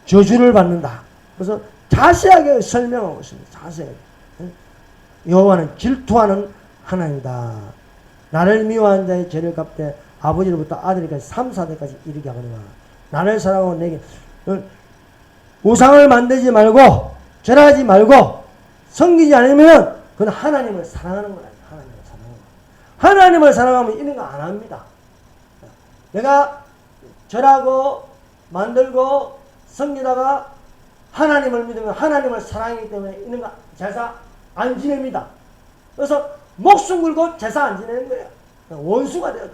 저주를 받는다. 그래서 자세하게 설명하고 있습니다. 자세하게. 여호와는 질투하는 하나님이다. 나를 미워하는 자의 죄를 갚되 아버지로부터 아들까지 3, 4대까지 이르게 하거니와 나를 사랑하고 내게 우상을 만들지 말고 절하지 말고 섬기지 않으면 그건 하나님을 사랑하는 거야. 하나님을 사랑하는 거야. 하나님을 사랑하면 이런 거 안 합니다. 내가 절하고 만들고 섬기다가 하나님을 믿으면 하나님을 사랑하기 때문에 이런 거 제사 안 지냅니다. 그래서 목숨 걸고 제사 안 지내는 거예요. 원수가 되어도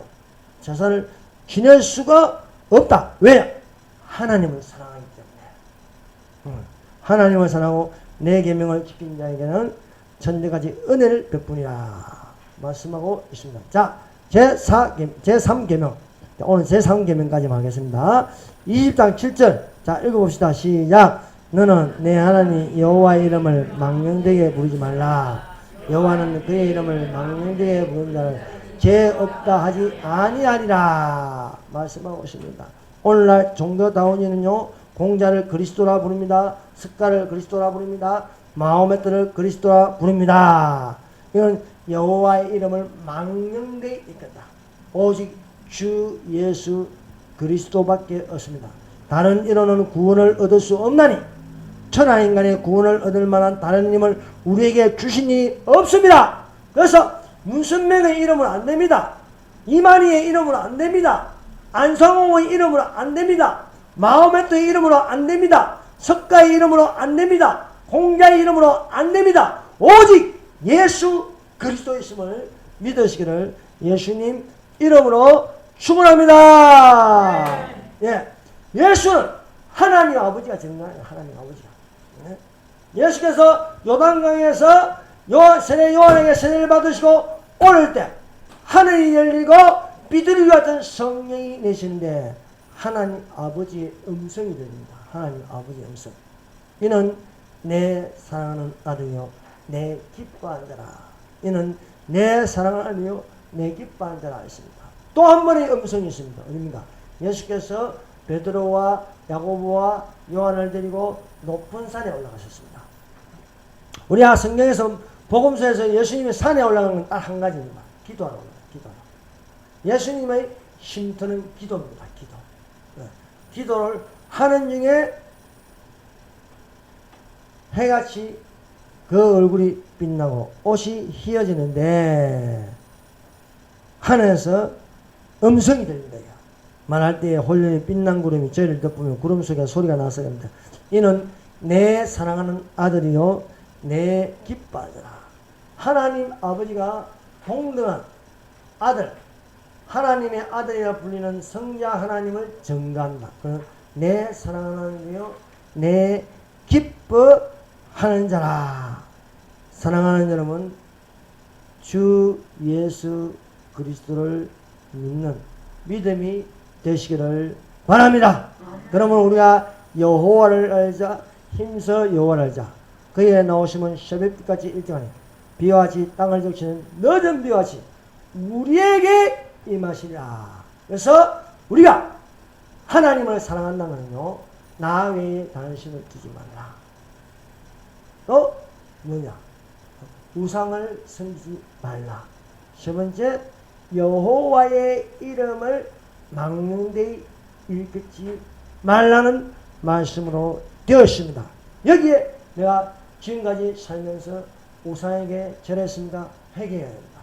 제사를 지낼 수가 없다. 왜? 하나님을 사랑하기 때문에. 하나님을 사랑하고 내 계명을 지킨 자에게는 천대까지 은혜를 베푸니라 말씀하고 있습니다. 자, 제3계명. 오늘 제3계명까지 하겠습니다. 20장 7절. 자, 읽어봅시다. 시작. 너는 내 하나님 여호와의 이름을 망령되게 부르지 말라. 여호와는 그의 이름을 망령되게 부르는 자를 죄 없다 하지 아니하리라 말씀하고 있습니다. 오늘날 종교다운이는요 공자를 그리스도라 부릅니다. 습가를 그리스도라 부릅니다. 마호메트를 그리스도라 부릅니다. 이건 여호와의 이름을 망령되게 이끈다. 오직 주 예수 그리스도밖에 없습니다. 다른 이론은 구원을 얻을 수 없나니 천하인간의 구원을 얻을 만한 다른 이름을 우리에게 주신 이 없습니다. 그래서 문선명의 이름은 안 됩니다. 이만희의 이름으로 안 됩니다. 안성홍의 이름으로 안 됩니다. 마호메트의 이름으로 안 됩니다. 석가의 이름으로 안 됩니다. 공자의 이름으로 안 됩니다. 오직 예수 그리스도의 있음을 믿으시기를 예수님 이름으로 축원합니다. 예, 예수는 하나님 아버지가 정말 하나님 아버지가. 예? 예수께서 요단강에서 세례 요한에게 세례를 받으시고 오를 때 하늘이 열리고 비둘기 같은 성령이 내시는데 하나님 아버지의 음성이 들립니다. 하나님 아버지의 음성. 이는 내 사랑하는 아들이요 내 기뻐하는 자라. 이는 내 사랑하는 아들이요 내 기뻐하는 자라 했습니다. 또 한 번의 음성이 있습니다. 어디입니까? 예수께서 베드로와 야고보와 요한을 데리고 높은 산에 올라가셨습니다. 우리가 성경에서 복음서에서 예수님이 산에 올라가는 건 딱 한 가지입니다. 기도하러 올라가요. 기도하러. 예수님의 쉼터는 기도입니다. 기도. 네. 기도를 하는 중에 해같이 그 얼굴이 빛나고 옷이 휘어지는데 하늘에서 음성이 들립니다. 말할 때에 홀연히 빛난 구름이 저희를 덮으며 구름 속에 소리가 나서 합니다. 이는 내 사랑하는 아들이요 내 기뻐하더라. 하나님 아버지가 동등한 아들, 하나님의 아들이라 불리는 성자 하나님을 증거한다. 내 사랑하는 아들이요 내 기뻐하는 자라. 사랑하는 여러분, 주 예수 그리스도를 믿는 믿음이 되시기를 바랍니다. 그러면 우리가 여호와를 알자, 힘써 여호와를 알자. 그의 나오심은 새벽빛같이 일정하니 비와 같이 땅을 적시는 늦은 비와 같이 우리에게 임하시리라. 그래서 우리가 하나님을 사랑한다면요, 나 외에 다른 신을 두지 말라. 또 뭐냐? 우상을 섬기지 말라. 세 번째, 여호와의 이름을 막는 데 일컫지 말라는 말씀으로 되었습니다. 여기에 내가 지금까지 살면서 우상에게 절했습니다. 회개해야 됩니다.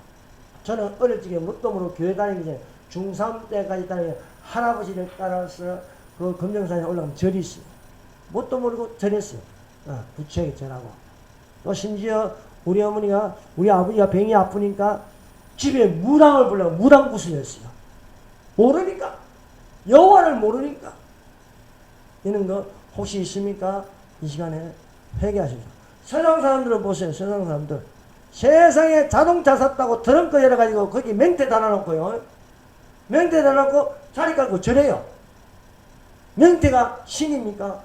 저는 어릴 적에 무덤으로 교회 다니기 전에 중3 때까지 다니는 할아버지를 따라서 그 금정산에 올라가면 절이 있어요. 뭣도 모르고 절했어요. 부처에게 절하고. 또 심지어 우리 어머니가, 우리 아버지가 병이 아프니까 집에 무당을 불러고 무당 구슬했어요. 모르니까. 여호와를 모르니까. 이런 거 혹시 있습니까? 이 시간에 회개하십시오. 세상 사람들을 보세요. 세상 사람들. 세상에 자동차 샀다고 트렁크 열어가지고 거기 맹태 달아놓고요. 맹태 달아놓고 자리 깔고 절해요. 맹태가 신입니까?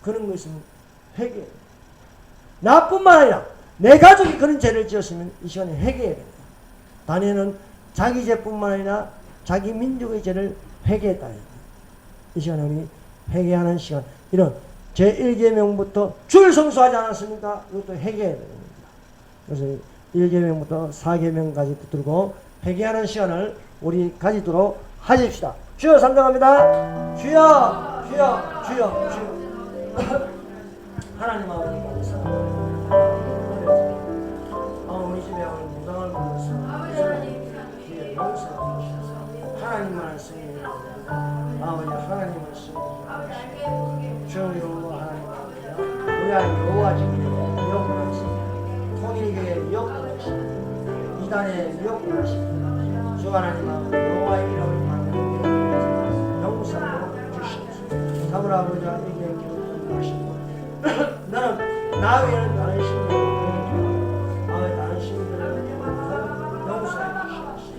그런 거 있으면 회개. 나뿐만 아니라 내 가족이 그런 죄를 지었으면 이 시간에 회개해야 됩니다. 다니엘은 자기 죄뿐만 아니라 자기 민족의 죄를 회개했다. 이 시간에 우리 회개하는 시간, 이런 제1계명부터 줄 성수하지 않았습니까? 이것도 회개해야 됩니다. 그래서 1계명부터 4계명까지 붙들고 회개하는 시간을 우리 가지도록 하십시다. 주여 상정합니다. 주여, 주여, 주여, 주여. 하나님 아버지 우리 집에 오늘 무당을 불러서 주여 용서해 주셔서 하나님만을 쓰기를 아버지 하나님을 쓰기를 주여 하나님 아버지 우리 안에 여호와 지키는 미혹하시고 통일교회의 미혹하시고 이단의 미혹하시고 주 하나님 아버지 여호와의 이름을 받는 용서하고 주시옵소서. 사물 아버지와 이게 기도하시고 나는 나 외에는 다른 신들을 아버지 다른 신들을 용서해 주시옵소서.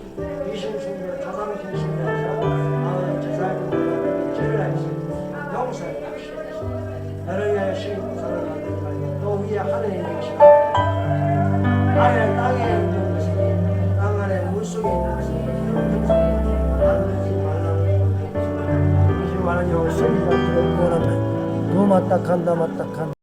귀신신들 조상신신들 해서 아버지 제사를 죄를 하시옵소서. 용서해 주시옵소서. 나를 위하여 신의 공사를 만들지 말고 또 위에 하늘에 계시고 아래는 땅에 있는 것이니 땅 안에 물속에 있는 것이니 만들지 말라는 주님 하나님 성리가 들어오면 도마딱한다 마딱한